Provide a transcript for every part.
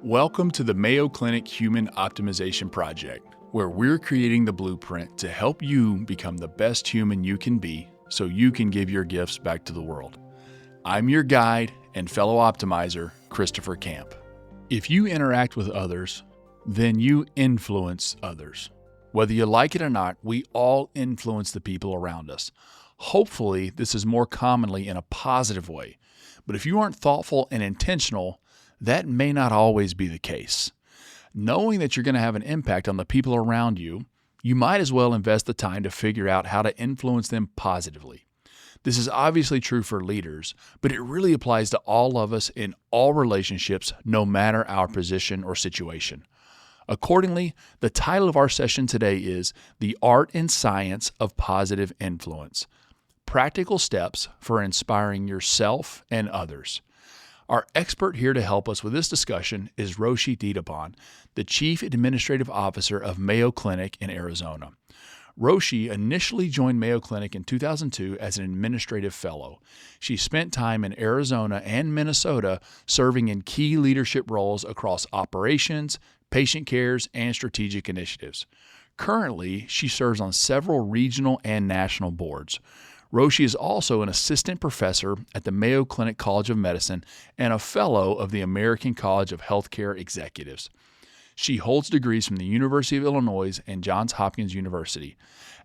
Welcome to the Mayo Clinic Human Optimization Project, where we're creating the blueprint to help you become the best human you can be so you can give your gifts back to the world. I'm your guide and fellow optimizer, Christopher Camp. If you interact with others, then you influence others. Whether you like it or not, we all influence the people around us. Hopefully, this is more commonly in a positive way. But if you aren't thoughtful and intentional, that may not always be the case. Knowing that you're going to have an impact on the people around you, you might as well invest the time to figure out how to influence them positively. This is obviously true for leaders, but it really applies to all of us in all relationships, no matter our position or situation. Accordingly, the title of our session today is The Art and Science of Positive Influence: Practical Steps for Inspiring Yourself and Others. Our expert here to help us with this discussion is Roshi Didappan, the Chief Administrative Officer of Mayo Clinic in Arizona. Roshi initially joined Mayo Clinic in 2002 as an administrative fellow. She spent time in Arizona and Minnesota serving in key leadership roles across operations, patient cares, and strategic initiatives. Currently, she serves on several regional and national boards. Roshi is also an assistant professor at the Mayo Clinic College of Medicine and a fellow of the American College of Healthcare Executives. She holds degrees from the University of Illinois and Johns Hopkins University.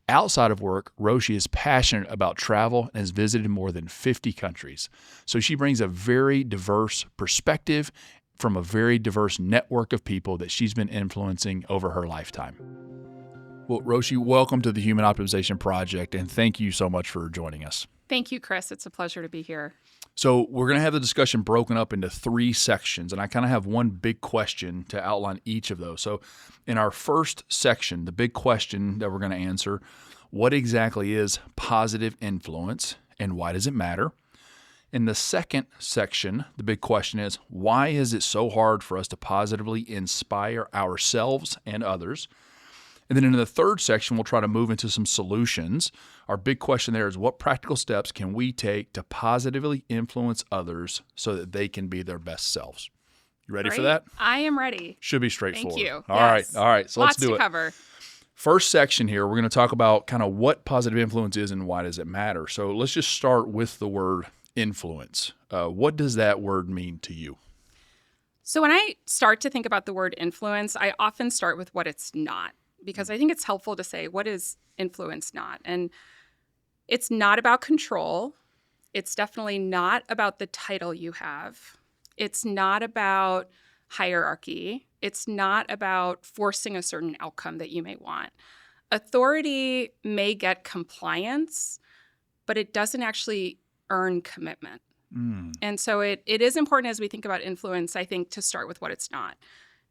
Outside of work, Roshi is passionate about travel and has visited more than 50 countries. So she brings a very diverse perspective from a very diverse network of people that she's been influencing over her lifetime. Well, Roshi, welcome to the Human Optimization Project, and thank you so much for joining us. Thank you, Chris. It's a pleasure to be here. So we're going to have the discussion broken up into three sections, and I kind of have one big question to outline each of those. So in our first section, the big question that we're going to answer, what exactly is positive influence and why does it matter? In the second section, the big question is, why is it so hard for us to positively inspire ourselves and others? And then in the third section, we'll try to move into some solutions. Our big question there is, what practical steps can we take to positively influence others so that they can be their best selves? You ready for that? I am ready. Should be straightforward. Thank you. All right. So let's do it. Lots to cover. First section here, we're going to talk about kind of what positive influence is and why does it matter. So let's just start with the word influence. What does that word mean to you? So when I start to think about the word influence, I often start with what it's not, because I think it's helpful to say, what is influence not? And it's not about control. It's definitely not about the title you have. It's not about hierarchy. It's not about forcing a certain outcome that you may want. Authority may get compliance, but it doesn't actually earn commitment. And so it is important as we think about influence, I think, to start with what it's not.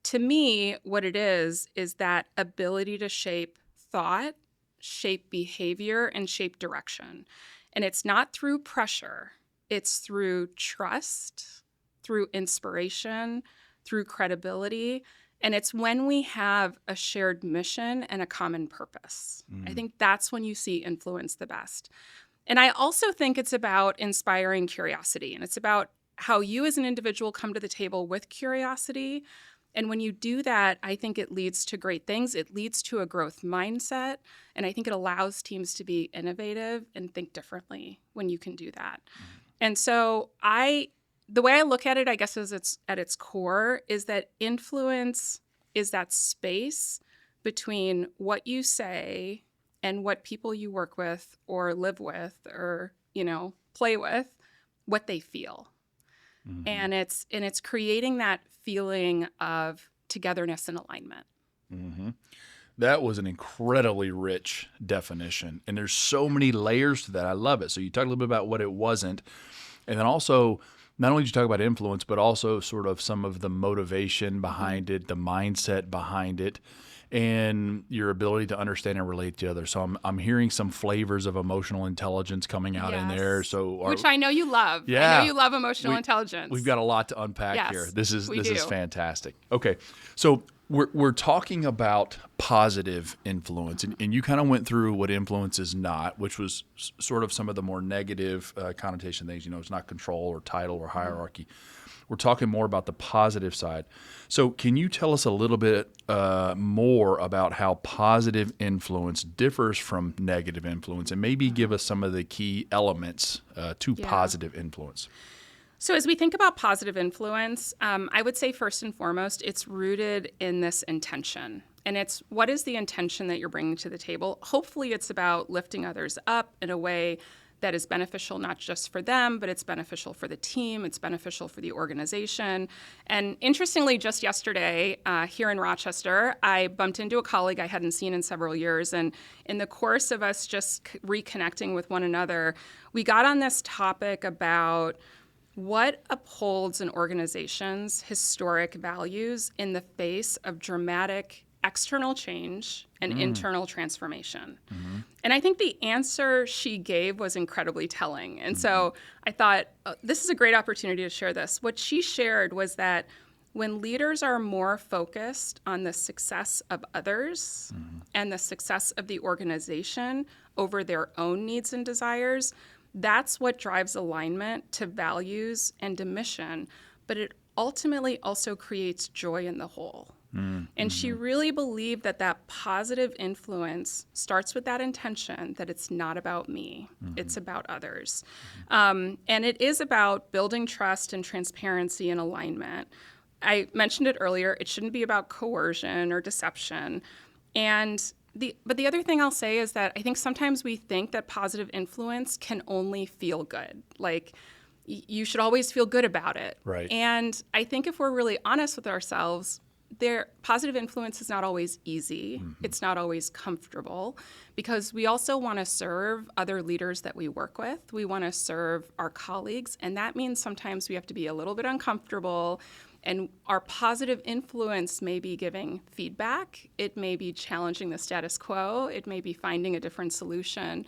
To me, what it is that ability to shape thought, shape behavior, and shape direction. And it's not through pressure. It's through trust, through inspiration, through credibility. And it's when we have a shared mission and a common purpose. I think that's when you see influence the best. And I also think it's about inspiring curiosity. And it's about how you as an individual come to the table with curiosity. And when you do that, I think it leads to great things. It leads to a growth mindset. And I think it allows teams to be innovative and think differently when you can do that. And so the way I look at it, I guess, at its core, is that influence is that space between what you say and what people you work with or live with or, play with, what they feel. And it's creating that feeling of togetherness and alignment. That was an incredibly rich definition, and there's so many layers to that. I love it. So you talked a little bit about what it wasn't, and then also not only did you talk about influence, but also sort of some of the motivation behind it, the mindset behind it, and your ability to understand and relate to others. So I'm hearing some flavors of emotional intelligence coming out in there. So which I know you love. Yeah, I know you love emotional intelligence. We've got a lot to unpack here. This is fantastic. Okay, so we're talking about positive influence, and you kind of went through what influence is not, which was sort of some of the more negative connotation things. It's not control or title or hierarchy. We're talking more about the positive side. So can you tell us a little bit more about how positive influence differs from negative influence, and maybe give us some of the key elements to positive influence? So as we think about positive influence, I would say first and foremost, it's rooted in this intention. And it's what is the intention that you're bringing to the table? Hopefully it's about lifting others up in a way that is beneficial not just for them, but it's beneficial for the team, it's beneficial for the organization. And interestingly, just yesterday here in Rochester, I bumped into a colleague I hadn't seen in several years. And in the course of us just reconnecting with one another, we got on this topic about what upholds an organization's historic values in the face of dramatic external change and internal transformation? And I think the answer she gave was incredibly telling. And so I thought, this is a great opportunity to share this. What she shared was that when leaders are more focused on the success of others and the success of the organization over their own needs and desires, that's what drives alignment to values and to mission, but it ultimately also creates joy in the whole. And she really believed that that positive influence starts with that intention that it's not about me, it's about others. And it is about building trust and transparency and alignment. I mentioned it earlier, it shouldn't be about coercion or deception. But the other thing I'll say is that I think sometimes we think that positive influence can only feel good. Like, you should always feel good about it. Right. And I think if we're really honest with ourselves, positive influence is not always easy. It's not always comfortable, because we also want to serve other leaders that we work with. We want to serve our colleagues, and that means sometimes we have to be a little bit uncomfortable. And our positive influence may be giving feedback. It may be challenging the status quo. It may be finding a different solution.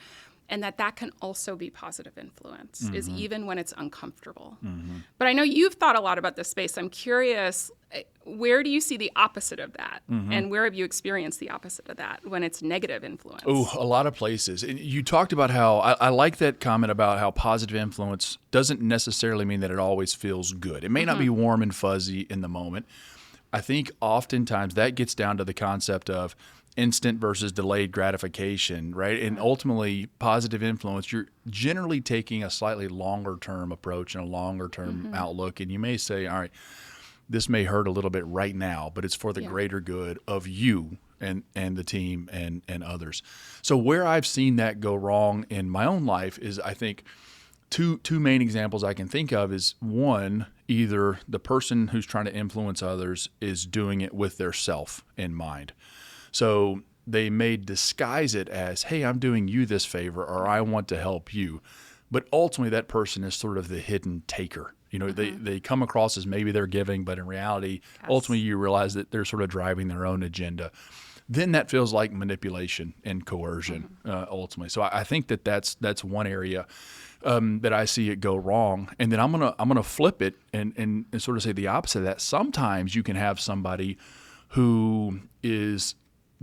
And that can also be positive influence, is even when it's uncomfortable. But I know you've thought a lot about this space. I'm curious, where do you see the opposite of that? And where have you experienced the opposite of that when it's negative influence? Oh, a lot of places. And you talked about how, I like that comment about how positive influence doesn't necessarily mean that it always feels good. It may not be warm and fuzzy in the moment. I think oftentimes that gets down to the concept of instant versus delayed gratification, right? And ultimately, positive influence, you're generally taking a slightly longer term approach and a longer term outlook. And you may say, all right, this may hurt a little bit right now, but it's for the greater good of you and the team and others. So where I've seen that go wrong in my own life is, I think, two main examples I can think of is, one, either the person who's trying to influence others is doing it with their self in mind. So they may disguise it as, hey, I'm doing you this favor, or I want to help you. But ultimately, that person is sort of the hidden taker. They come across as maybe they're giving, but in reality, ultimately, you realize that they're sort of driving their own agenda. Then that feels like manipulation and coercion, ultimately. So I think that's one area that I see it go wrong. And then I'm gonna flip it and sort of say the opposite of that. Sometimes you can have somebody who is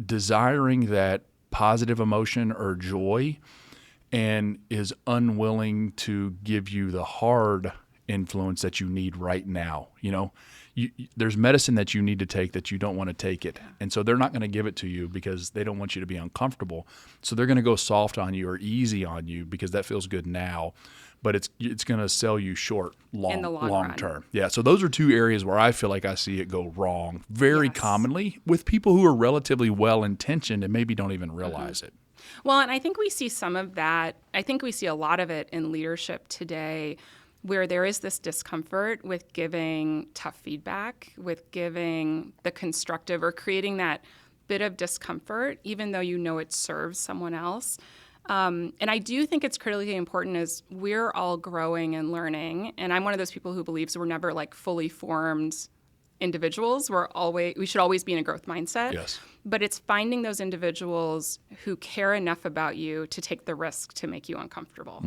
desiring that positive emotion or joy and is unwilling to give you the hard influence that you need right now. There's medicine that you need to take that you don't want to take it. And so they're not going to give it to you because they don't want you to be uncomfortable. So they're going to go soft on you or easy on you because that feels good now, but it's going to sell you short long term. Yeah. So those are two areas where I feel like I see it go wrong very commonly with people who are relatively well-intentioned and maybe don't even realize it. Well, and I think we see some of that. I think we see a lot of it in leadership today, where there is this discomfort with giving tough feedback, with giving the constructive or creating that bit of discomfort, even though you know it serves someone else. And I do think it's critically important as we're all growing and learning. And I'm one of those people who believes we're never like fully formed individuals. We should always be in a growth mindset. Yes. But it's finding those individuals who care enough about you to take the risk to make you uncomfortable.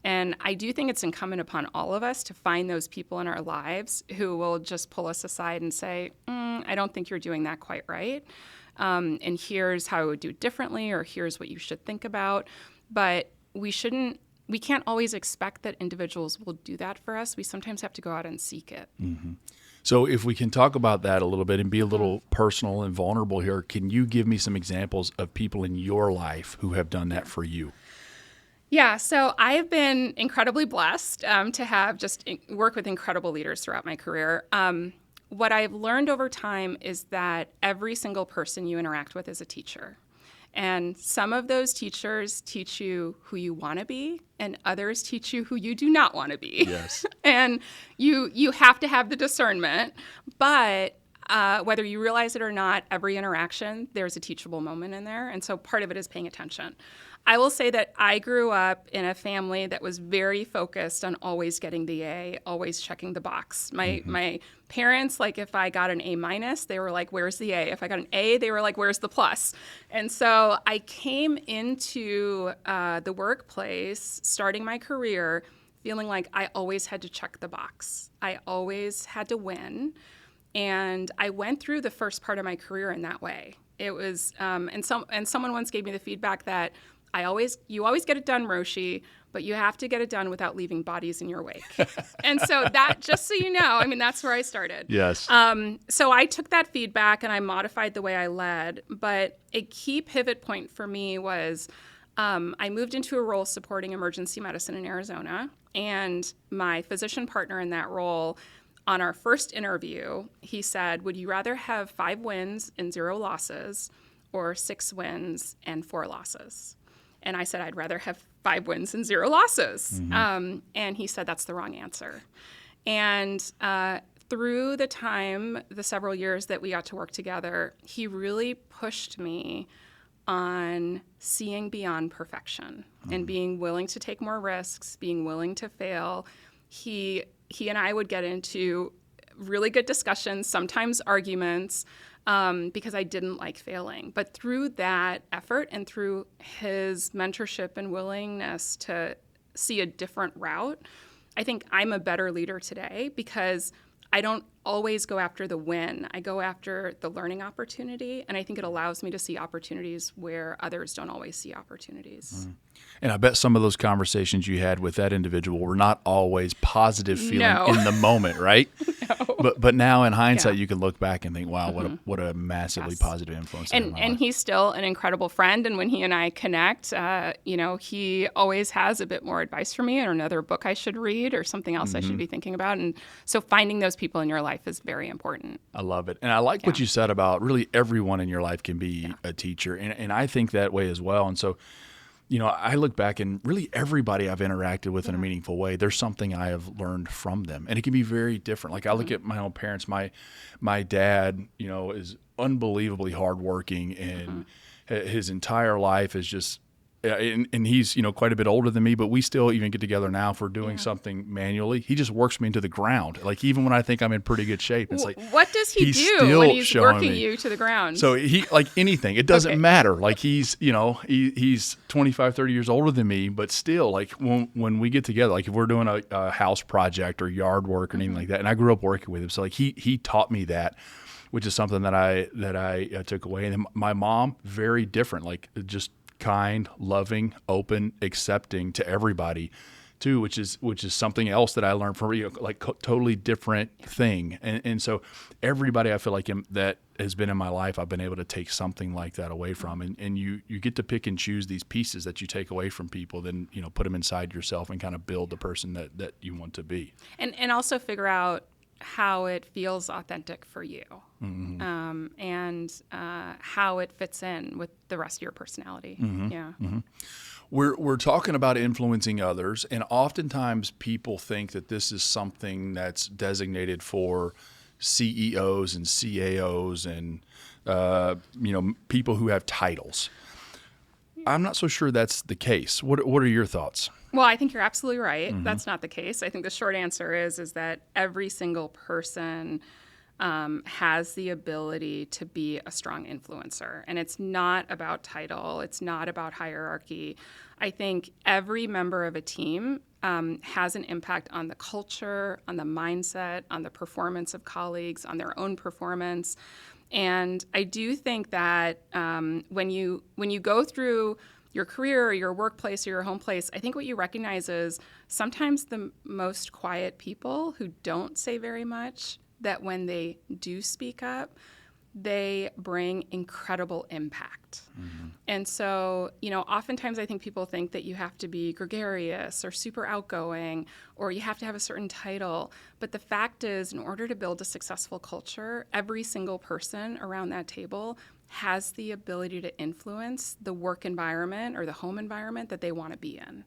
And I do think it's incumbent upon all of us to find those people in our lives who will just pull us aside and say, I I don't think you're doing that quite right. And here's how I would do it differently, or here's what you should think about. But we can't always expect that individuals will do that for us. We sometimes have to go out and seek it. Mm-hmm. So if we can talk about that a little bit and be a little personal and vulnerable here, can you give me some examples of people in your life who have done that for you? Yeah, so I have been incredibly blessed to have just work with incredible leaders throughout my career. What I've learned over time is that every single person you interact with is a teacher. And some of those teachers teach you who you want to be, and others teach you who you do not want to be. Yes. And you have to have the discernment. But whether you realize it or not, every interaction, there's a teachable moment in there. And so part of it is paying attention. I will say that I grew up in a family that was very focused on always getting the A, always checking the box. My parents, like if I got an A-, they were like, where's the A? If I got an A, they were like, where's the plus? And so I came into the workplace, starting my career, feeling like I always had to check the box. I always had to win. And I went through the first part of my career in that way. It was, and someone once gave me the feedback that you always get it done, Roshi, but you have to get it done without leaving bodies in your wake. And so that, just so you know, I mean, that's where I started. Yes. So I took that feedback and I modified the way I led. But a key pivot point for me was I moved into a role supporting emergency medicine in Arizona. And my physician partner in that role, on our first interview, he said, would you rather have 5 wins and 0 losses or 6 wins and 4 losses? And I said, I'd rather have 5 wins and 0 losses. Mm-hmm. And he said, that's the wrong answer. And through the several years that we got to work together, he really pushed me on seeing beyond perfection and being willing to take more risks, being willing to fail. He and I would get into really good discussions, sometimes arguments, because I didn't like failing. But through that effort and through his mentorship and willingness to see a different route, I think I'm a better leader today because I don't always go after the win. I go after the learning opportunity, and I think it allows me to see opportunities where others don't always see opportunities. Mm. And I bet some of those conversations you had with that individual were not always positive feeling in the moment, right? No. But now in hindsight, you can look back and think, wow, what a massively positive influence. And he's still an incredible friend. And when he and I connect, he always has a bit more advice for me, or another book I should read, or something else I should be thinking about. And so finding those people in your life is very important. I love it. And I like what you said about really everyone in your life can be a teacher. And I think that way as well. And so, I look back and really everybody I've interacted with in a meaningful way, there's something I have learned from them. And it can be very different. Like I look at my own parents, my dad, is unbelievably hardworking, and his entire life is just, and he's, quite a bit older than me, but we still even get together now if we're doing something manually. He just works me into the ground. Like even when I think I'm in pretty good shape, it's like, what does he do when he's working you to the ground? So he, like anything, it doesn't matter. Like he's, he's 25, 30 years older than me, but still like when we get together, like if we're doing a house project or yard work or anything like that, and I grew up working with him. So like he taught me that, which is something that I took away. And then my mom, very different, like just kind, loving, open, accepting to everybody too, which is something else that I learned from totally different thing. And so everybody I feel like that has been in my life, I've been able to take something like that away from. And you get to pick and choose these pieces that you take away from people, then put them inside yourself and kind of build the person that you want to be. And also figure out how it feels authentic for you, and how it fits in with the rest of your personality. We're talking about influencing others, and oftentimes people think that this is something that's designated for CEOs and CAOs and people who have titles. I'm not so sure that's the case. What are your thoughts? Well, I think you're absolutely right. That's not the case. I think the short answer is that every single person has the ability to be a strong influencer. And it's not about title. It's not about hierarchy. I think every member of a team has an impact on the culture, on the mindset, on the performance of colleagues, on their own performance. And I do think that when you go through your career or your workplace or your home place, I think what you recognize is sometimes the most quiet people who don't say very much, that when they do speak up, they bring incredible impact. And so, oftentimes I think people think that you have to be gregarious or super outgoing, or you have to have a certain title. But the fact is, in order to build a successful culture, every single person around that table has the ability to influence the work environment or the home environment that they want to be in.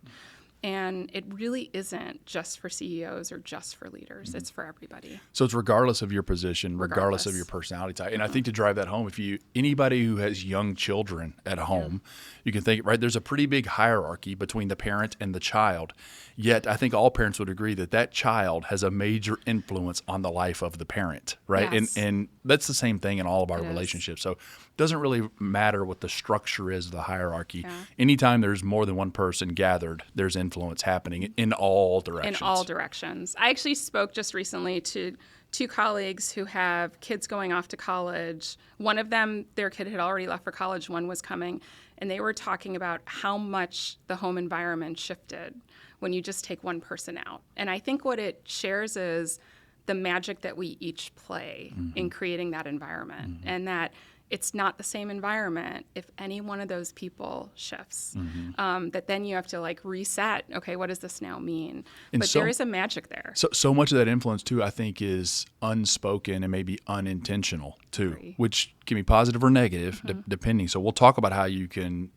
And it really isn't just for CEOs or just for leaders. It's for everybody. So it's regardless of your position, regardless of your personality type. And I think to drive that home, anybody who has young children at home, you can think, right, there's a pretty big hierarchy between the parent and the child. Yet I think all parents would agree that child has a major influence on the life of the parent, right? Yes. And that's the same thing in all of our relationships. So it doesn't really matter what the structure is of the hierarchy. Yeah. Anytime there's more than one person gathered, there's influence happening in all directions. In all directions. I actually spoke just recently to two colleagues who have kids going off to college. One of them, their kid had already left for college, one was coming, and they were talking about how much the home environment shifted when you just take one person out. And I think what it shares is the magic that we each play in creating that environment, and that it's not the same environment if any one of those people shifts. That then you have to reset. Okay, what does this now mean? But there is a magic there. So much of that influence too, I think, is unspoken and maybe unintentional too, which can be positive or negative depending. So we'll talk about how you can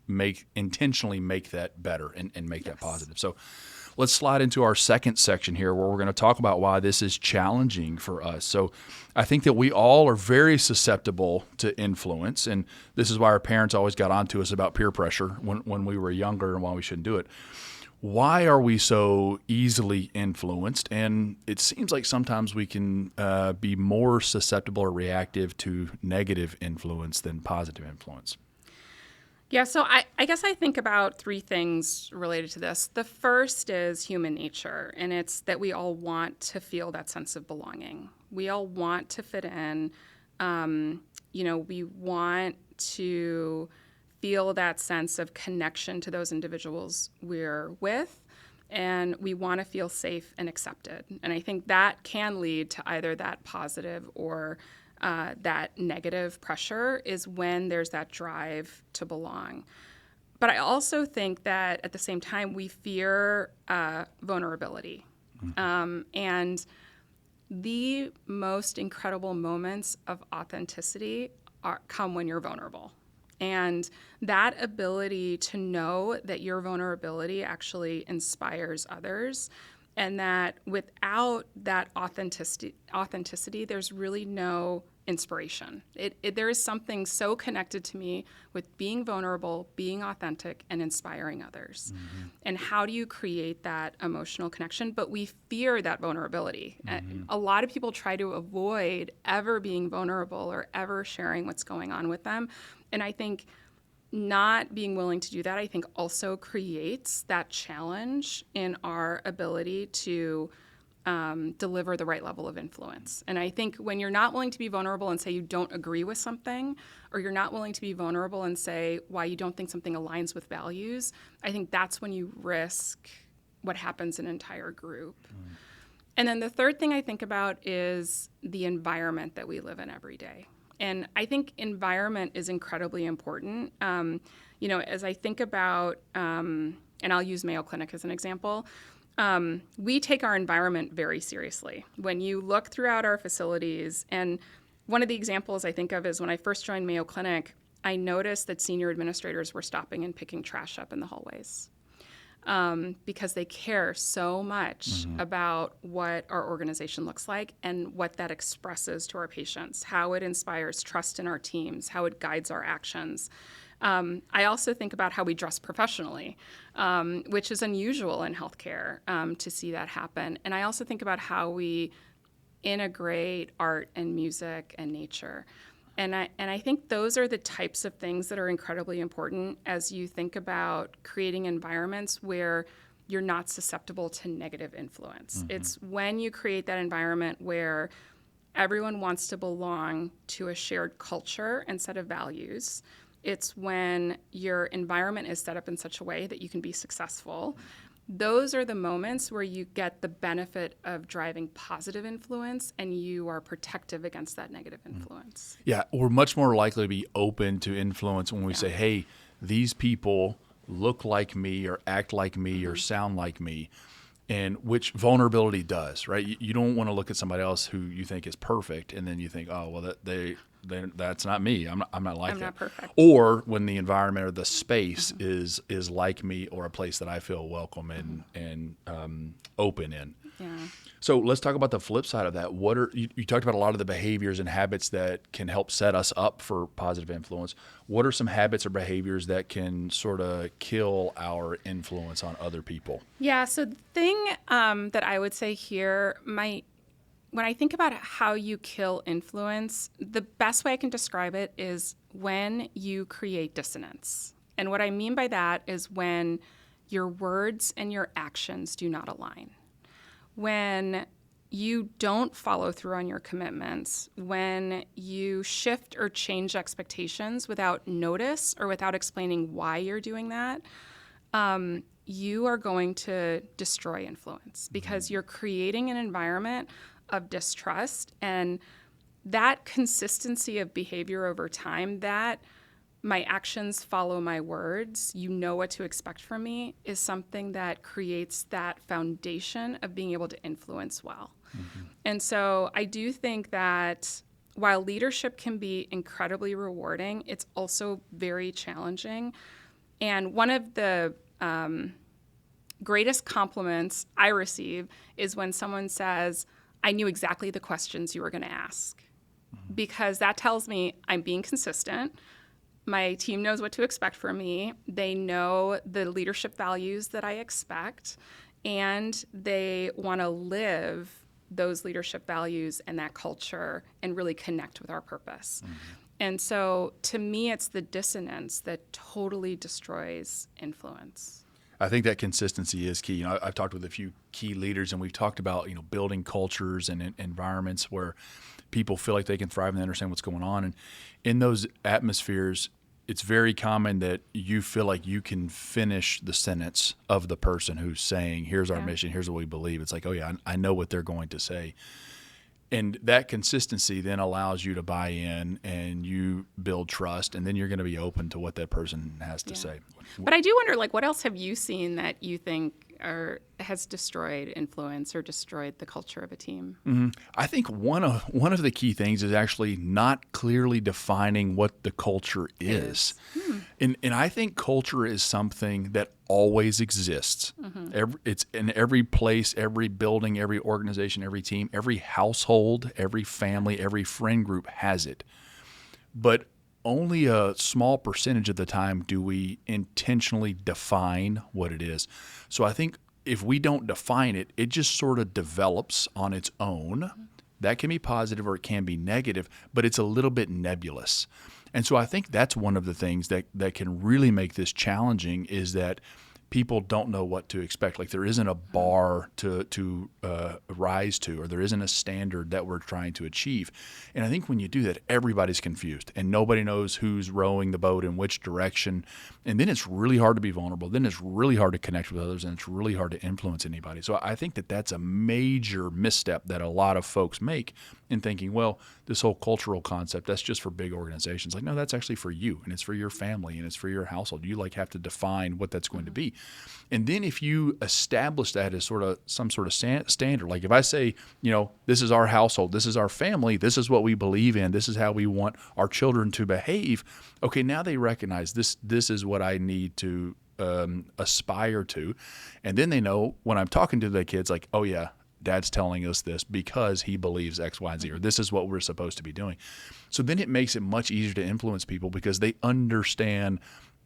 intentionally make that better and make that positive. So let's slide into our second section here, where we're going to talk about why this is challenging for us. So I think that we all are very susceptible to influence, and this is why our parents always got onto us about peer pressure when we were younger and why we shouldn't do it. Why are we so easily influenced? And it seems like sometimes we can be more susceptible or reactive to negative influence than positive influence. Yeah, so I guess I think about three things related to this. The first is human nature, and it's that we all want to feel that sense of belonging. We all want to fit in. We want to feel that sense of connection to those individuals we're with, and we want to feel safe and accepted. And I think that can lead to either that positive or that negative pressure is when there's that drive to belong. But I also think that at the same time, we fear vulnerability. And the most incredible moments of authenticity come when you're vulnerable. And that ability to know that your vulnerability actually inspires others, and that without that authenticity, there's really no inspiration. There is something so connected to me with being vulnerable, being authentic, and inspiring others. And how do you create that emotional connection? But we fear that vulnerability. A lot of people try to avoid ever being vulnerable or ever sharing what's going on with them. And I think not being willing to do that, I think, also creates that challenge in our ability to deliver the right level of influence. And I think when you're not willing to be vulnerable and say you don't agree with something, or you're not willing to be vulnerable and say why you don't think something aligns with values, I think that's when you risk what happens in an entire group. And then the third thing I think about is the environment that we live in every day. And I think environment is incredibly important. As I think about, and I'll use Mayo Clinic as an example, we take our environment very seriously. When you look throughout our facilities, and one of the examples I think of is when I first joined Mayo Clinic, I noticed that senior administrators were stopping and picking trash up in the hallways. Because they care so much about what our organization looks like and what that expresses to our patients, how it inspires trust in our teams, how it guides our actions. I also think about how we dress professionally, which is unusual in healthcare to see that happen. And I also think about how we integrate art and music and nature. And I think those are the types of things that are incredibly important as you think about creating environments where you're not susceptible to negative influence. It's when you create that environment where everyone wants to belong to a shared culture and set of values. It's when your environment is set up in such a way that you can be successful. Those are the moments where you get the benefit of driving positive influence and you are protective against that negative influence. Yeah, we're much more likely to be open to influence when we say, hey, these people look like me or act like me or sound like me, and which vulnerability does, right? You don't want to look at somebody else who you think is perfect and then you think, oh, well, that's not me. I'm not like that. I'm not perfect. Or when the environment or the space is like me, or a place that I feel welcome and open in. Yeah. So let's talk about the flip side of that. What are you talked about a lot of the behaviors and habits that can help set us up for positive influence. What are some habits or behaviors that can sort of kill our influence on other people? Yeah. So the thing that I would say here, when I think about how you kill influence, the best way I can describe it is when you create dissonance. And what I mean by that is when your words and your actions do not align. When you don't follow through on your commitments, when you shift or change expectations without notice or without explaining why you're doing that, you are going to destroy influence because you're creating an environment of distrust. And that consistency of behavior over time, that my actions follow my words, you know what to expect from me, is something that creates that foundation of being able to influence well. And so I do think that while leadership can be incredibly rewarding, it's also very challenging. And one of the greatest compliments I receive is when someone says, I knew exactly the questions you were going to ask, because that tells me I'm being consistent. My team knows what to expect from me. They know the leadership values that I expect, and they want to live those leadership values and that culture and really connect with our purpose. And so to me, it's the dissonance that totally destroys influence. I think that consistency is key. I've talked with a few key leaders, and we've talked about building cultures and environments where people feel like they can thrive and they understand what's going on. And in those atmospheres, it's very common that you feel like you can finish the sentence of the person who's saying, here's our mission, here's what we believe. It's like, oh yeah, I know what they're going to say. And that consistency then allows you to buy in and you build trust, and then you're going to be open to what that person has to say. But I do wonder, what else have you seen that you think has destroyed influence or destroyed the culture of a team? I think one of the key things is actually not clearly defining what the culture is. And I think culture is something that always exists. It's in every place, every building, every organization, every team, every household, every family, every friend group has it. But only a small percentage of the time do we intentionally define what it is. So I think if we don't define it, it just sort of develops on its own. That can be positive or it can be negative, but it's a little bit nebulous. And so I think that's one of the things that can really make this challenging, is that people don't know what to expect. Like there isn't a bar to rise to, or there isn't a standard that we're trying to achieve. And I think when you do that, everybody's confused and nobody knows who's rowing the boat in which direction. And then it's really hard to be vulnerable. Then it's really hard to connect with others, and it's really hard to influence anybody. So I think that that's a major misstep that a lot of folks make in thinking, well, this whole cultural concept, that's just for big organizations. Like, no, that's actually for you, and it's for your family, and it's for your household. You have to define what that's going to be. And then if you establish that as some sort of standard, like if I say, this is our household, this is our family, this is what we believe in, this is how we want our children to behave. Okay, now they recognize this is what I need to aspire to. And then they know when I'm talking to the kids, like, oh yeah, Dad's telling us this because he believes X, Y, and Z, or this is what we're supposed to be doing. So then it makes it much easier to influence people because they understand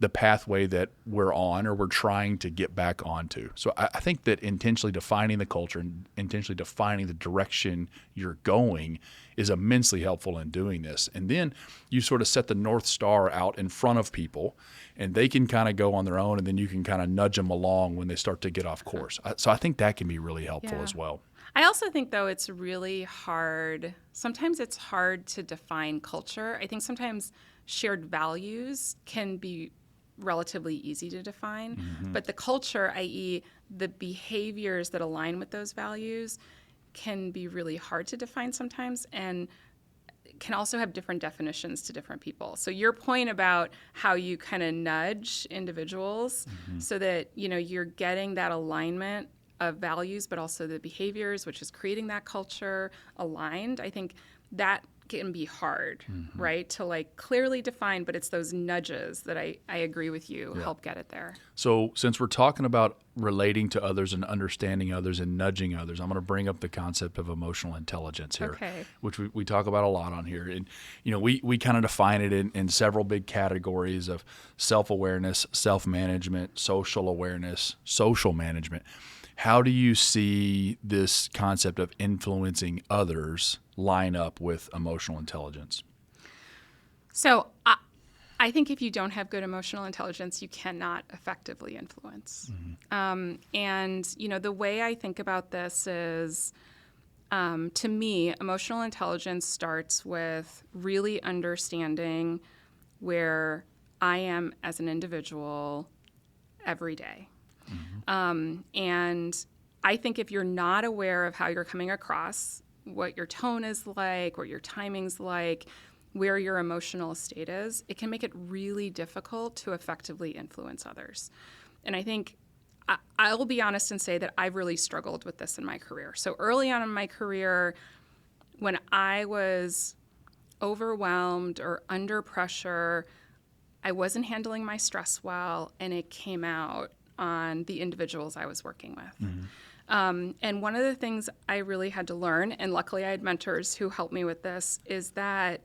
the pathway that we're on or we're trying to get back onto. So I think that intentionally defining the culture and intentionally defining the direction you're going is immensely helpful in doing this. And then you sort of set the North Star out in front of people, and they can kind of go on their own, and then you can kind of nudge them along when they start to get off course. So I think that can be really helpful as well. I also think, though, it's really hard. Sometimes it's hard to define culture. I think sometimes shared values can be relatively easy to define, but the culture, i.e. the behaviors that align with those values, can be really hard to define sometimes, and can also have different definitions to different people. So your point about how you kind of nudge individuals so that, you know, you're getting that alignment of values, but also the behaviors, which is creating that culture aligned, I think that can be hard, right? To like clearly define, but it's those nudges that I agree with you help get it there. So since we're talking about relating to others and understanding others and nudging others, I'm going to bring up the concept of emotional intelligence here, which we talk about a lot on here. And, you know, we kind of define it in several big categories of self-awareness, self-management, social awareness, social management. How do you see this concept of influencing others line up with emotional intelligence? So I think if you don't have good emotional intelligence, you cannot effectively influence. And, you know, the way I think about this is, to me, emotional intelligence starts with really understanding where I am as an individual every day. And I think if you're not aware of how you're coming across, what your tone is like, what your timing's like, where your emotional state is, it can make it really difficult to effectively influence others. And I think I will be honest and say that I've really struggled with this in my career. So early on in my career, when I was overwhelmed or under pressure, I wasn't handling my stress well, and it came out on the individuals I was working with. And one of the things I really had to learn, and luckily I had mentors who helped me with this, is that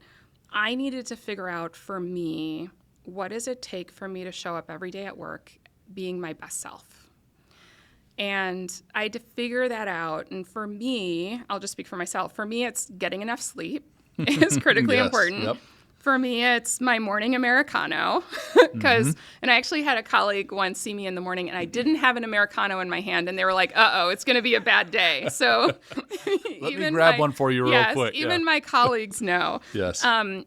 I needed to figure out for me, what does it take for me to show up every day at work being my best self? And I had to figure that out. And for me, I'll just speak for myself. For me, it's getting enough sleep is critically important. Yep. For me, it's my morning Americano, because, and I actually had a colleague once see me in the morning, and I didn't have an Americano in my hand, and they were like, "Uh-oh, it's going to be a bad day." So Let me grab one for you real quick. Even my colleagues know. Yes.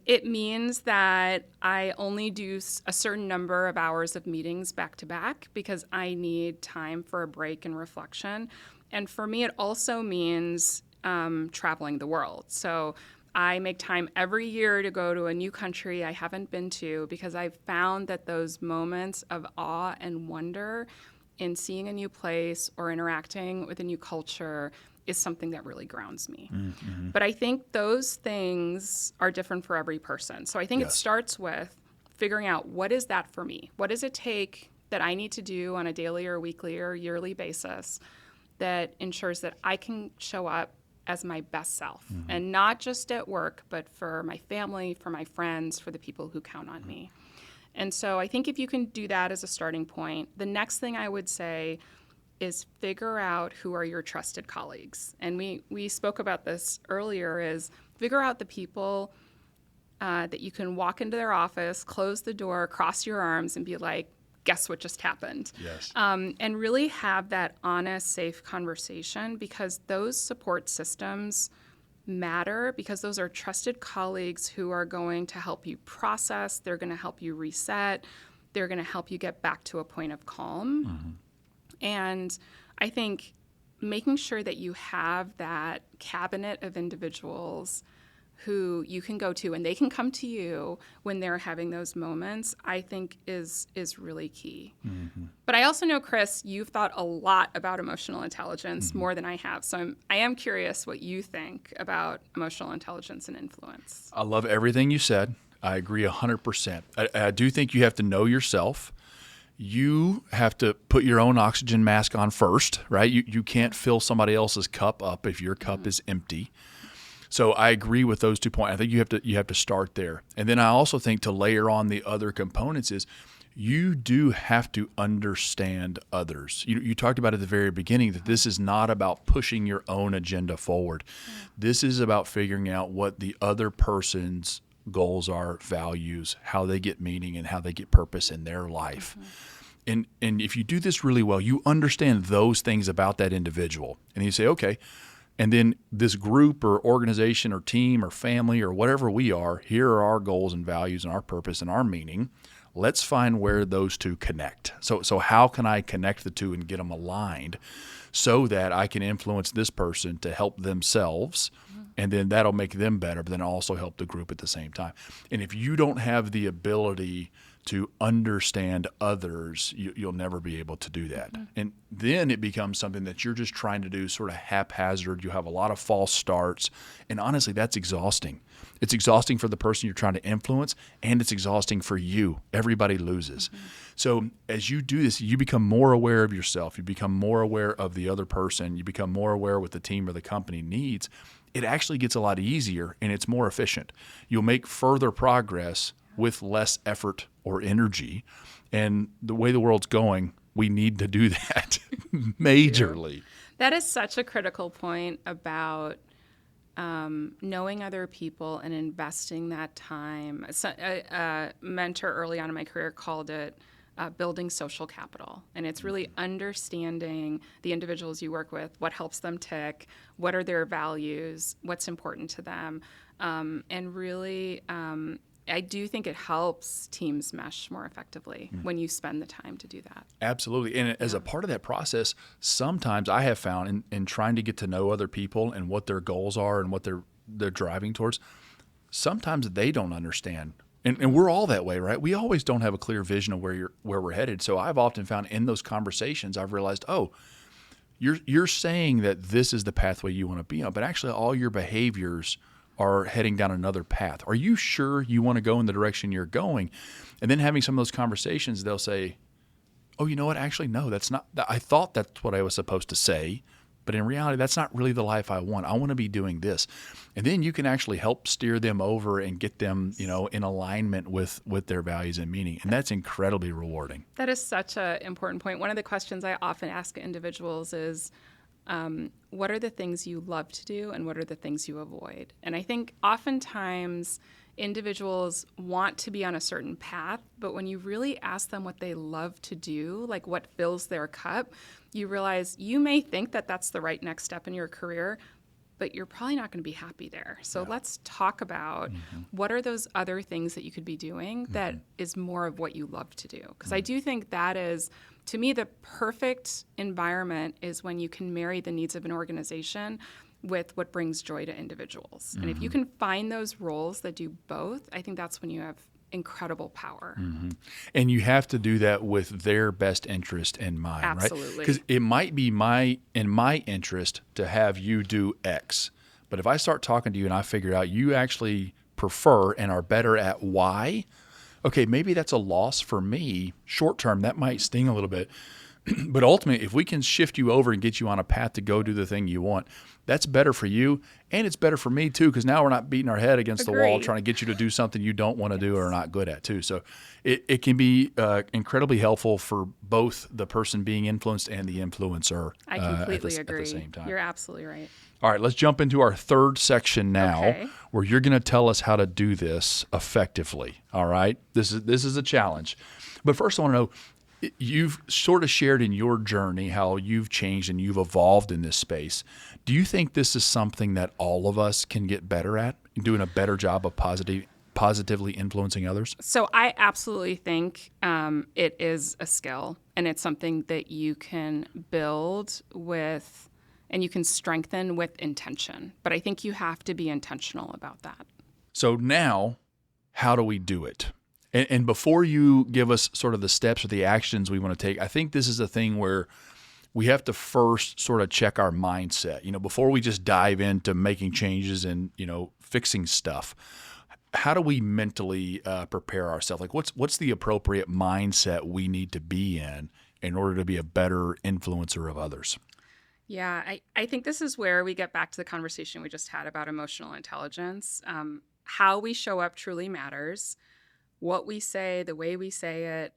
It means that I only do a certain number of hours of meetings back to back because I need time for a break and reflection. And for me, it also means traveling the world. So I make time every year to go to a new country I haven't been to, because I've found that those moments of awe and wonder in seeing a new place or interacting with a new culture is something that really grounds me. But I think those things are different for every person. So I think it starts with figuring out, what is that for me? What does it take that I need to do on a daily or weekly or yearly basis that ensures that I can show up as my best self, and not just at work, but for my family, for my friends, for the people who count on me. And so I think if you can do that as a starting point, the next thing I would say is figure out who are your trusted colleagues. And we spoke about this earlier, is figure out the people that you can walk into their office, close the door, cross your arms, and be like, guess what just happened? Yes. And really have that honest, safe conversation, because those support systems matter, because those are trusted colleagues who are going to help you process, they're going to help you reset, they're going to help you get back to a point of calm. And I think making sure that you have that cabinet of individuals who you can go to and they can come to you when they're having those moments, I think is really key. But I also know, Chris, you've thought a lot about emotional intelligence, more than I have. So I am curious what you think about emotional intelligence and influence. I love everything you said. I agree 100%. I do think you have to know yourself. You have to put your own oxygen mask on first, right? You can't fill somebody else's cup up if your cup is empty. So I agree with those 2 points. I think you have to start there. And then I also think to layer on the other components is you do have to understand others. You talked about at the very beginning that this is not about pushing your own agenda forward. This is about figuring out what the other person's goals are, values, how they get meaning, and how they get purpose in their life. And if you do this really well, you understand those things about that individual. And you say, okay, and then this group or organization or team or family or whatever we are, here are our goals and values and our purpose and our meaning. Let's find where those two connect. So how can I connect the two and get them aligned so that I can influence this person to help themselves, and then that'll make them better, but then also help the group at the same time. And if you don't have the ability to understand others, you'll never be able to do that. And then it becomes something that you're just trying to do sort of haphazard. You have a lot of false starts. And honestly, that's exhausting. It's exhausting for the person you're trying to influence, and it's exhausting for you. Everybody loses. So as you do this, you become more aware of yourself. You become more aware of the other person. You become more aware of what the team or the company needs. It actually gets a lot easier, and it's more efficient. You'll make further progress with less effort or energy. And the way the world's going, we need to do that majorly. That is such a critical point about knowing other people and investing that time. So, a mentor early on in my career called it building social capital. And it's really understanding the individuals you work with, what helps them tick, what are their values, what's important to them, and really I do think it helps teams mesh more effectively when you spend the time to do that. Absolutely. And as a part of that process, sometimes I have found in trying to get to know other people and what their goals are and what they're driving towards, sometimes they don't understand. And we're all that way, right? We always don't have a clear vision of where we're headed. So I've often found in those conversations, I've realized, oh, you're saying that this is the pathway you want to be on, but actually all your behaviors are heading down another path. Are you sure you want to go in the direction you're going? And then having some of those conversations, they'll say, oh, you know what? Actually, no, that's not. I thought that's what I was supposed to say, but in reality, that's not really the life I want. I want to be doing this. And then you can actually help steer them over and get them, in alignment with their values and meaning. And that's incredibly rewarding. That is such an important point. One of the questions I often ask individuals is, what are the things you love to do and what are the things you avoid? And I think oftentimes individuals want to be on a certain path, but when you really ask them what they love to do, like what fills their cup, you realize you may think that that's the right next step in your career, but you're probably not going to be happy there. So let's talk about what are those other things that you could be doing that is more of what you love to do. Because I do think that is, to me, the perfect environment is when you can marry the needs of an organization with what brings joy to individuals. And if you can find those roles that do both, I think that's when you have incredible power. And you have to do that with their best interest in mind, Absolutely. right? Because it might be in my interest to have you do X, but if I start talking to you and I figure out you actually prefer and are better at Y, okay, maybe that's a loss for me short term. That might sting a little bit. But ultimately, if we can shift you over and get you on a path to go do the thing you want, that's better for you. And it's better for me, too, because now we're not beating our head against the wall trying to get you to do something you don't want to do or are not good at, too. So it can be incredibly helpful for both the person being influenced and the influencer I completely agree. at the same time. You're absolutely right. All right, let's jump into our third section now, where you're going to tell us how to do this effectively. All right? This is a challenge. But first, I want to know, you've sort of shared in your journey how you've changed and you've evolved in this space. Do you think this is something that all of us can get better at, doing a better job of positively influencing others? So I absolutely think it is a skill, and it's something that you can build with and you can strengthen with intention. But I think you have to be intentional about that. So now, how do we do it? And before you give us sort of the steps or the actions we want to take, I think this is a thing where we have to first sort of check our mindset, before we just dive into making changes and, fixing stuff. How do we mentally prepare ourselves? Like what's the appropriate mindset we need to be in order to be a better influencer of others? Yeah, I think this is where we get back to the conversation we just had about emotional intelligence. How we show up truly matters. What we say, the way we say it,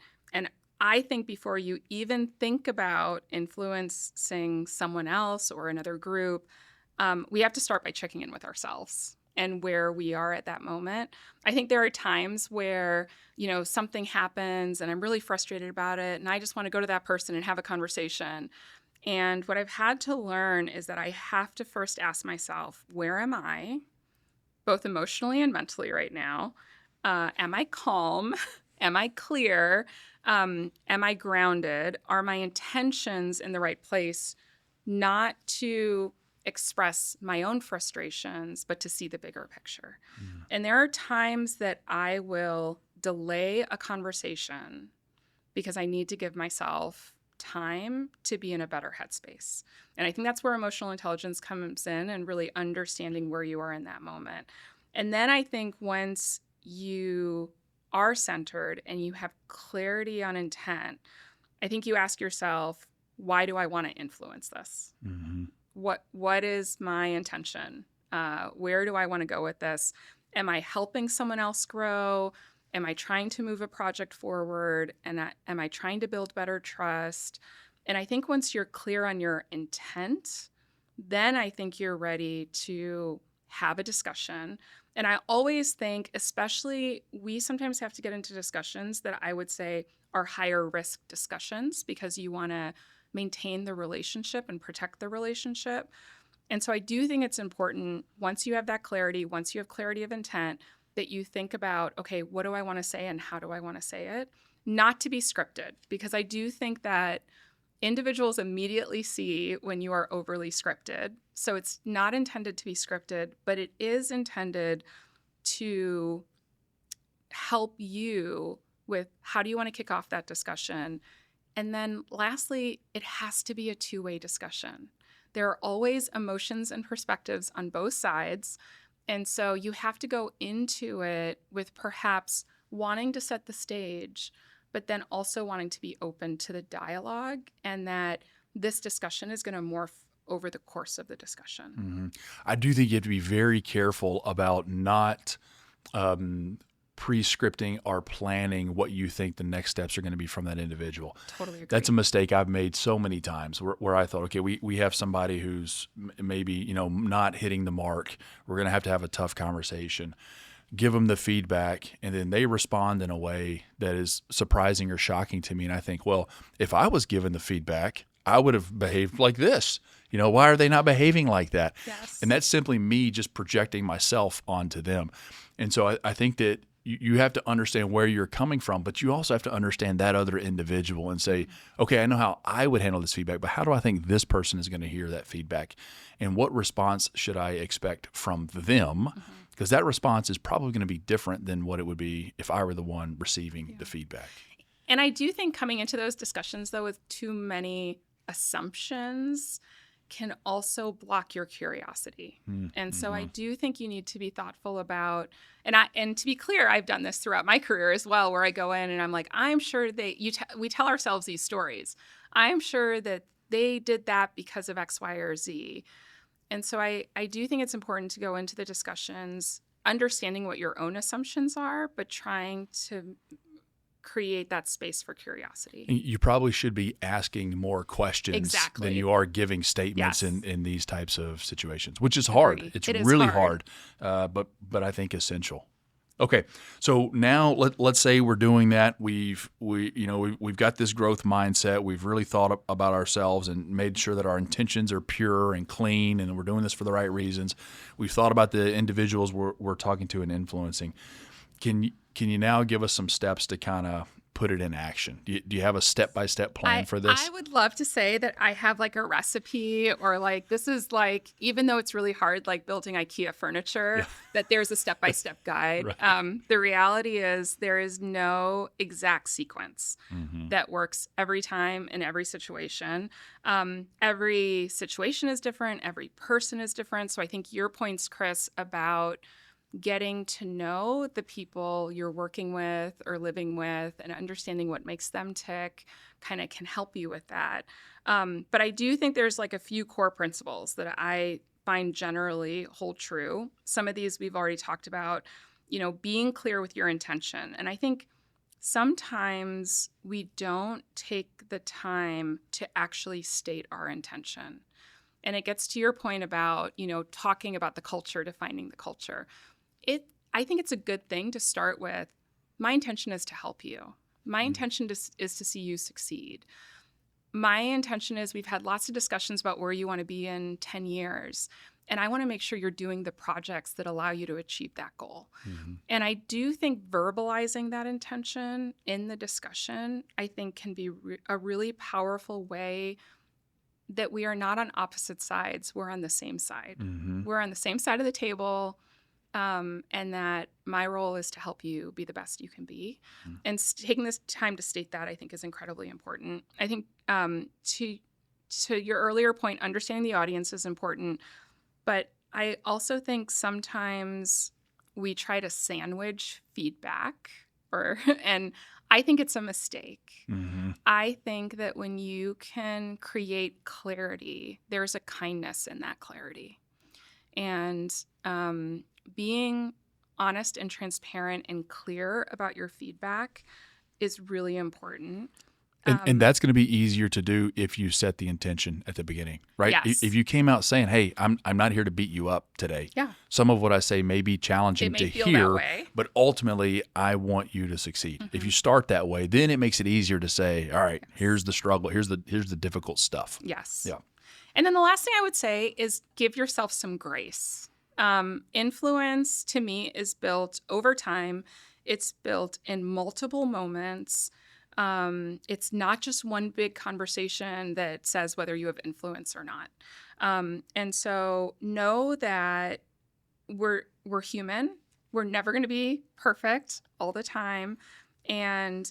I think before you even think about influencing someone else or another group, we have to start by checking in with ourselves and where we are at that moment. I think there are times where, something happens and I'm really frustrated about it and I just want to go to that person and have a conversation. And what I've had to learn is that I have to first ask myself, where am I, both emotionally and mentally right now? Am I calm? Am I clear? Am I grounded? Are my intentions in the right place? Not to express my own frustrations, but to see the bigger picture. And there are times that I will delay a conversation because I need to give myself time to be in a better headspace. And I think that's where emotional intelligence comes in and really understanding where you are in that moment. And then I think once you are centered and you have clarity on intent, I think you ask yourself, why do I want to influence this? Mm-hmm. What is my intention? Where do I want to go with this? Am I helping someone else grow? Am I trying to move a project forward? And am I trying to build better trust? And I think once you're clear on your intent, then I think you're ready to have a discussion. And I always think, especially, we sometimes have to get into discussions that I would say are higher risk discussions because you want to maintain the relationship and protect the relationship. And so I do think it's important, once you have that clarity, once you have clarity of intent, that you think about, okay, what do I want to say and how do I want to say it? Not to be scripted, because I do think that individuals immediately see when you are overly scripted. So it's not intended to be scripted, but it is intended to help you with how do you want to kick off that discussion. And then lastly, it has to be a two-way discussion. There are always emotions and perspectives on both sides. And so you have to go into it with perhaps wanting to set the stage, but then also wanting to be open to the dialogue and that this discussion is going to morph over the course of the discussion. Mm-hmm. I do think you have to be very careful about not pre-scripting or planning what you think the next steps are going to be from that individual. Totally agree. That's a mistake I've made so many times where I thought, okay, we have somebody who's maybe, not hitting the mark. We're going to have a tough conversation. Give them the feedback, and then they respond in a way that is surprising or shocking to me. And I think, well, if I was given the feedback, I would have behaved like this. Why are they not behaving like that? Yes. And that's simply me just projecting myself onto them. And so I think that you have to understand where you're coming from, but you also have to understand that other individual and say, okay, I know how I would handle this feedback, but how do I think this person is going to hear that feedback? And what response should I expect from them? Because that response is probably going to be different than what it would be if I were the one receiving the feedback. And I do think coming into those discussions, though, with too many assumptions can also block your curiosity. And so I do think you need to be thoughtful about, and to be clear, I've done this throughout my career as well, where I go in and I'm like, I'm sure we tell ourselves these stories. I'm sure that they did that because of X, Y, or Z. And so I do think it's important to go into the discussions understanding what your own assumptions are, but trying to create that space for curiosity. You probably should be asking more questions than you are giving statements in these types of situations, which is hard. It's really hard, but I think essential. Okay, so now let's say we're doing that. We've got this growth mindset. We've really thought about ourselves and made sure that our intentions are pure and clean, and we're doing this for the right reasons. We've thought about the individuals we're talking to and influencing. Can you now give us some steps to kind of put it in action? Do you have a step-by-step plan for this? I would love to say that I have like a recipe or like this is like, even though it's really hard, like building IKEA furniture, that there's a step-by-step guide. Right. The reality is there is no exact sequence that works every time in every situation. Every situation is different. Every person is different. So I think your points, Chris, about getting to know the people you're working with or living with and understanding what makes them tick kind of can help you with that. But I do think there's like a few core principles that I find generally hold true. Some of these we've already talked about, being clear with your intention. And I think sometimes we don't take the time to actually state our intention. And it gets to your point about, talking about the culture, defining the culture. I think it's a good thing to start with, my intention is to help you. My intention is to see you succeed. My intention is, we've had lots of discussions about where you want to be in 10 years. And I want to make sure you're doing the projects that allow you to achieve that goal. And I do think verbalizing that intention in the discussion, I think, can be a really powerful way that we are not on opposite sides. We're on the same side. We're on the same side of the table. And that my role is to help you be the best you can be. And taking this time to state that, I think, is incredibly important. I think to your earlier point, understanding the audience is important. But I also think sometimes we try to sandwich feedback, and I think it's a mistake. I think that when you can create clarity, there's a kindness in that clarity. And being honest and transparent and clear about your feedback is really important. And that's going to be easier to do if you set the intention at the beginning, right? Yes. If you came out saying, "Hey, I'm not here to beat you up today." Yeah. Some of what I say may be challenging to feel that hear, way. but ultimately, I want you to succeed. If you start that way, then it makes it easier to say, "All right, here's the struggle. Here's the difficult stuff." Yes. Yeah. And then the last thing I would say is give yourself some grace. Influence, to me, is built over time. It's built in multiple moments. It's not just one big conversation that says whether you have influence or not. And so know that we're human. We're never going to be perfect all the time. And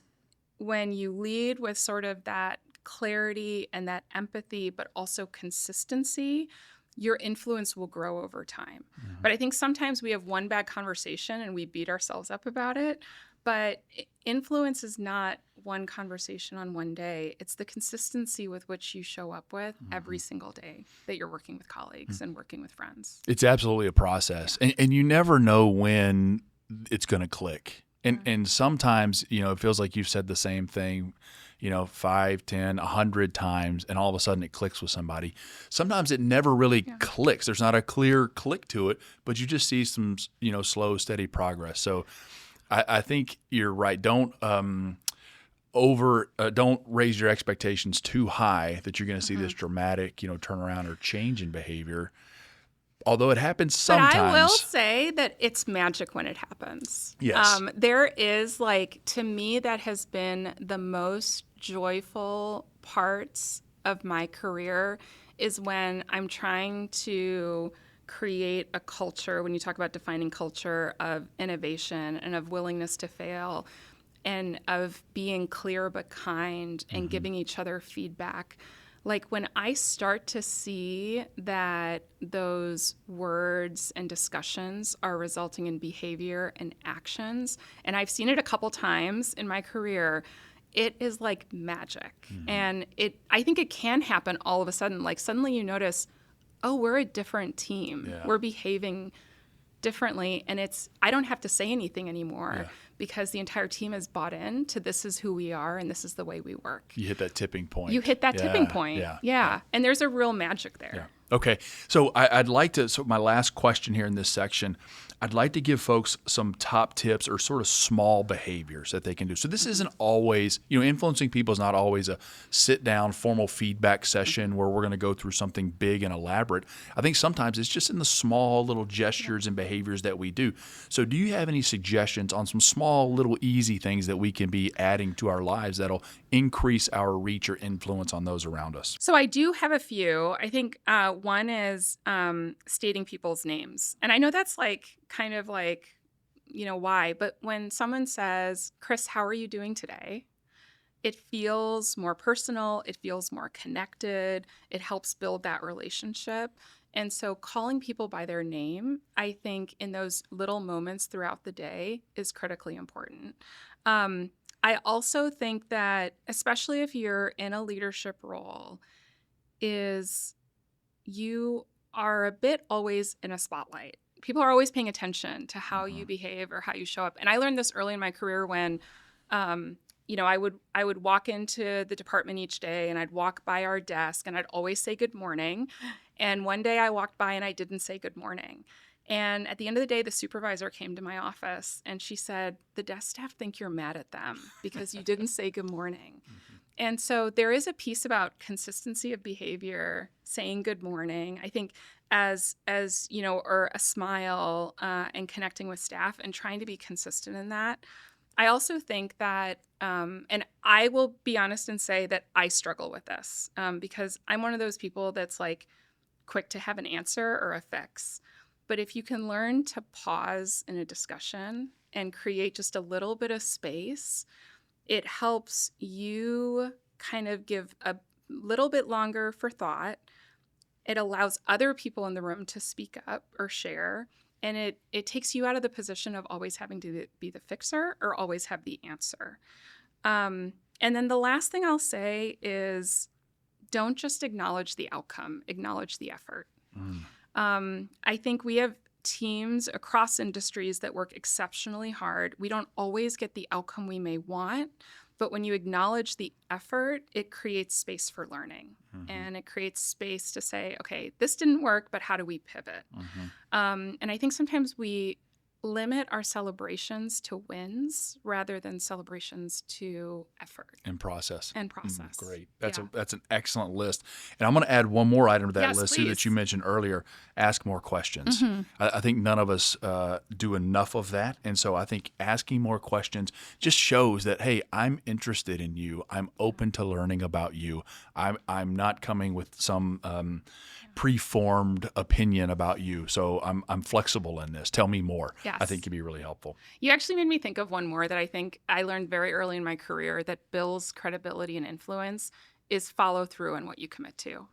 when you lead with sort of that clarity and that empathy, but also consistency, your influence will grow over time. But I think sometimes we have one bad conversation and we beat ourselves up about it. But influence is not one conversation on one day. It's the consistency with which you show up with every single day that you're working with colleagues and working with friends. It's absolutely a process. And you never know when it's going to click. And sometimes, it feels like you've said the same thing, 5, 10, 100 times, and all of a sudden it clicks with somebody. Sometimes it never really clicks. There's not a clear click to it, but you just see some, slow, steady progress. So I think you're right. Don't raise your expectations too high that you're going to see this dramatic, turnaround or change in behavior. Although it happens sometimes. But I will say that it's magic when it happens. Yes. There is, to me, that has been the most joyful parts of my career is when I'm trying to create a culture, when you talk about defining culture, of innovation and of willingness to fail and of being clear but kind and giving each other feedback. Like when I start to see that those words and discussions are resulting in behavior and actions, and I've seen it a couple times in my career, it is like magic. And I think it can happen all of a sudden. Like suddenly you notice, oh, we're a different team. Yeah. We're behaving differently. And I don't have to say anything anymore because the entire team is bought in to this is who we are and this is the way we work. You hit that tipping point. You hit that tipping point. Yeah. And there's a real magic there. Yeah. Okay. So I'd like to, my last question here in this section, I'd like to give folks some top tips or sort of small behaviors that they can do. So this isn't always, influencing people is not always a sit down formal feedback session where we're going to go through something big and elaborate. I think sometimes it's just in the small little gestures and behaviors that we do. So do you have any suggestions on some small little easy things that we can be adding to our lives that'll increase our reach or influence on those around us? So I do have a few. I think one is stating people's names. And I know that's kind of why? But when someone says, Chris, how are you doing today? It feels more personal. It feels more connected. It helps build that relationship. And so calling people by their name, I think in those little moments throughout the day is critically important. I also think that, especially if you're in a leadership role, is you are a bit always in a spotlight. People are always paying attention to how you behave or how you show up. And I learned this early in my career when I would walk into the department each day and I'd walk by our desk and I'd always say good morning. And one day I walked by and I didn't say good morning. And at the end of the day, the supervisor came to my office and she said, the desk staff think you're mad at them because you didn't say good morning. And so there is a piece about consistency of behavior, saying good morning. I think as or a smile and connecting with staff and trying to be consistent in that. I also think that, and I will be honest and say that I struggle with this because I'm one of those people that's like quick to have an answer or a fix. But if you can learn to pause in a discussion and create just a little bit of space, it helps you kind of give a little bit longer for thought. It allows other people in the room to speak up or share. And it takes you out of the position of always having to be the fixer or always have the answer. And then the last thing I'll say is don't just acknowledge the outcome, acknowledge the effort. I think we have teams across industries that work exceptionally hard. We don't always get the outcome we may want, but when you acknowledge the effort, it creates space for learning. And it creates space to say, okay, this didn't work, but how do we pivot? And I think sometimes we limit our celebrations to wins rather than celebrations to effort And process. Great. That's an excellent list. And I'm going to add one more item to that list too that you mentioned earlier. Ask more questions. I think none of us do enough of that. And so I think asking more questions just shows that, hey, I'm interested in you. I'm open to learning about you. I'm not coming with some preformed opinion about you. So I'm flexible in this. Tell me more. Yes. I think can be really helpful. You actually made me think of one more that I think I learned very early in my career that builds credibility and influence is follow through on what you commit to.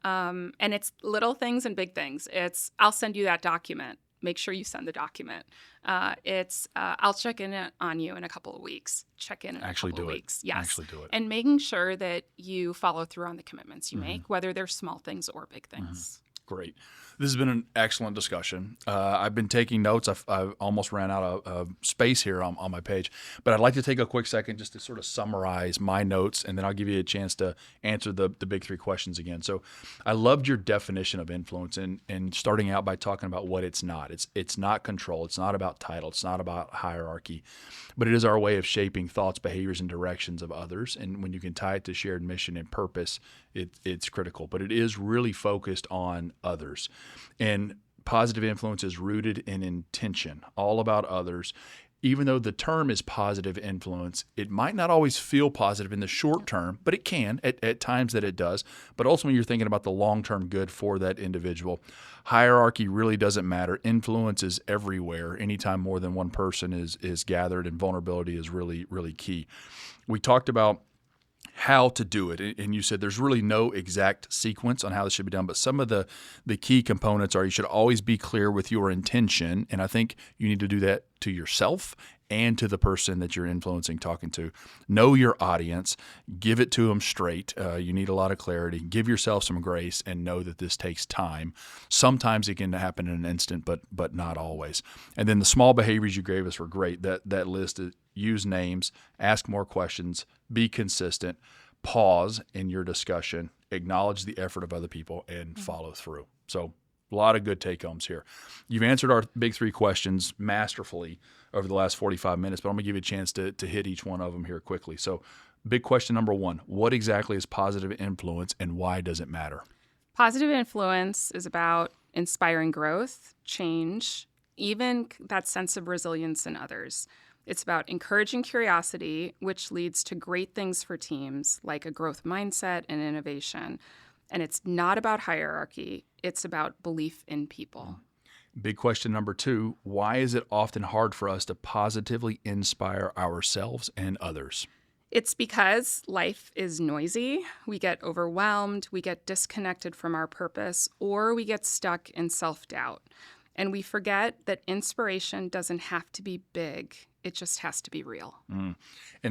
And it's little things and big things. It's I'll send you that document. Make sure you send the document. I'll check in on you in a couple of weeks. Check in a couple of weeks. Yes. Actually do it. And making sure that you follow through on the commitments you make, whether they're small things or big things. Great. This has been an excellent discussion. I've been taking notes. I've almost ran out of space here on my page, but I'd like to take a quick second just to sort of summarize my notes, and then I'll give you a chance to answer the big three questions again. So I loved your definition of influence and starting out by talking about what it's not. It's not control. It's not about title. It's not about hierarchy, but it is our way of shaping thoughts, behaviors, and directions of others. And when you can tie it to shared mission and purpose, it's critical. But it is really focused on others. And positive influence is rooted in intention, all about others. Even though the term is positive influence, it might not always feel positive in the short term, but it can at times that it does. But ultimately, you're thinking about the long-term good for that individual. Hierarchy really doesn't matter. Influence is everywhere. Anytime more than one person is gathered, and vulnerability is really, really key. We talked about how to do it. And you said there's really no exact sequence on how this should be done, but some of the key components are you should always be clear with your intention. And I think you need to do that to yourself and to the person that you're influencing, talking to. Know your audience, give it to them straight. You need a lot of clarity. Give yourself some grace and know that this takes time. Sometimes it can happen in an instant, but not always. And then the small behaviors you gave us were great. That list is use names, ask more questions, be consistent, pause in your discussion, acknowledge the effort of other people, and follow through. So a lot of good take-homes here. You've answered our big three questions masterfully over the last 45 minutes, but I'm going to give you a chance to hit each one of them here quickly. So big question number one, what exactly is positive influence and why does it matter? Positive influence is about inspiring growth, change, even that sense of resilience in others. It's about encouraging curiosity, which leads to great things for teams like a growth mindset and innovation. And it's not about hierarchy. It's about belief in people. Big question number two, why is it often hard for us to positively inspire ourselves and others? It's because life is noisy. We get overwhelmed, we get disconnected from our purpose, or we get stuck in self-doubt. And we forget that inspiration doesn't have to be big. It just has to be real. And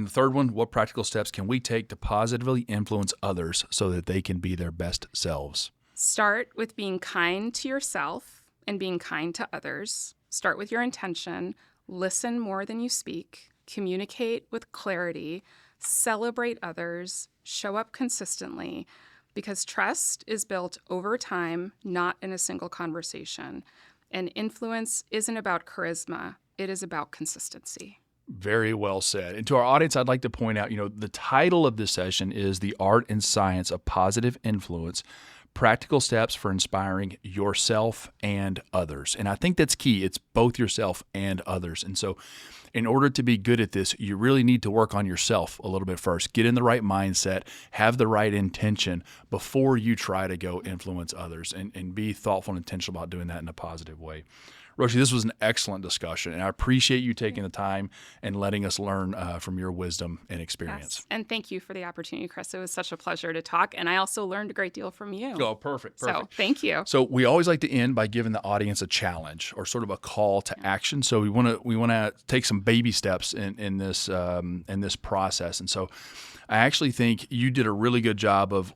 the third one, what practical steps can we take to positively influence others so that they can be their best selves? Start with being kind to yourself and being kind to others. Start with your intention. Listen more than you speak. communicate with clarity, celebrate others, show up consistently, because trust is built over time, not in a single conversation. And influence isn't about charisma, it is about consistency. Very well said. And to our audience, I'd like to point out, the title of this session is The Art and Science of Positive Influence, Practical Steps for Inspiring Yourself and Others. And I think that's key. It's both yourself and others. And so in order to be good at this, you really need to work on yourself a little bit first. Get in the right mindset, have the right intention before you try to go influence others, and be thoughtful and intentional about doing that in a positive way. Roshi, this was an excellent discussion, and I appreciate you taking the time and letting us learn from your wisdom and experience. Yes. And thank you for the opportunity, Chris. It was such a pleasure to talk, and I also learned a great deal from you. Oh, perfect. So thank you. So we always like to end by giving the audience a challenge or sort of a call to action. So we want to take some baby steps in this process, and so I actually think you did a really good job of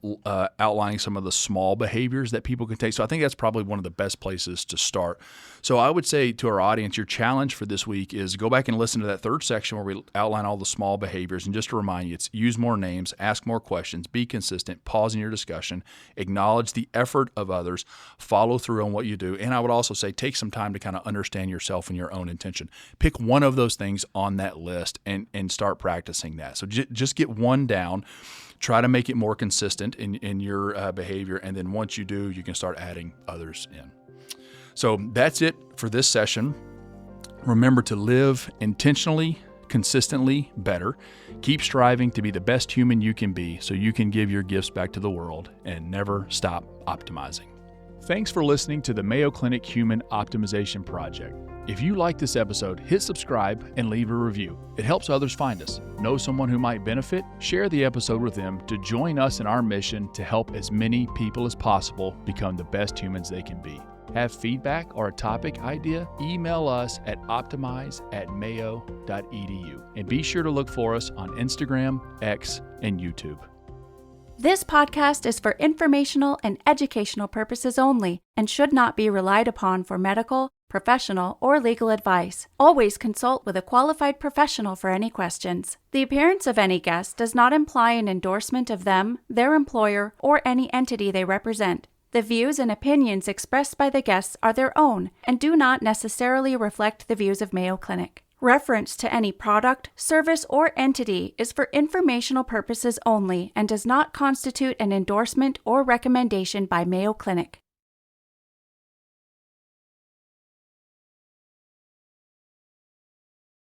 outlining some of the small behaviors that people can take. So I think that's probably one of the best places to start. So I would say to our audience, your challenge for this week is go back and listen to that third section where we outline all the small behaviors. And just to remind you, it's use more names, ask more questions, be consistent, pause in your discussion, acknowledge the effort of others, follow through on what you do. And I would also say take some time to kind of understand yourself and your own intention. Pick one of those things on that list and start practicing that. So just get one down. Try to make it more consistent in your behavior. And then once you do, you can start adding others in. So that's it for this session. Remember to live intentionally, consistently better. Keep striving to be the best human you can be so you can give your gifts back to the world, and never stop optimizing. Thanks for listening to the Mayo Clinic Human Optimization Project. If you like this episode, hit subscribe and leave a review. It helps others find us. Know someone who might benefit? Share the episode with them to join us in our mission to help as many people as possible become the best humans they can be. Have feedback or a topic idea? Email us at optimize@mayo.edu. And be sure to look for us on Instagram, X, and YouTube. This podcast is for informational and educational purposes only and should not be relied upon for medical, professional, or legal advice. Always consult with a qualified professional for any questions. The appearance of any guest does not imply an endorsement of them, their employer, or any entity they represent. The views and opinions expressed by the guests are their own and do not necessarily reflect the views of Mayo Clinic. Reference to any product, service, or entity is for informational purposes only and does not constitute an endorsement or recommendation by Mayo Clinic.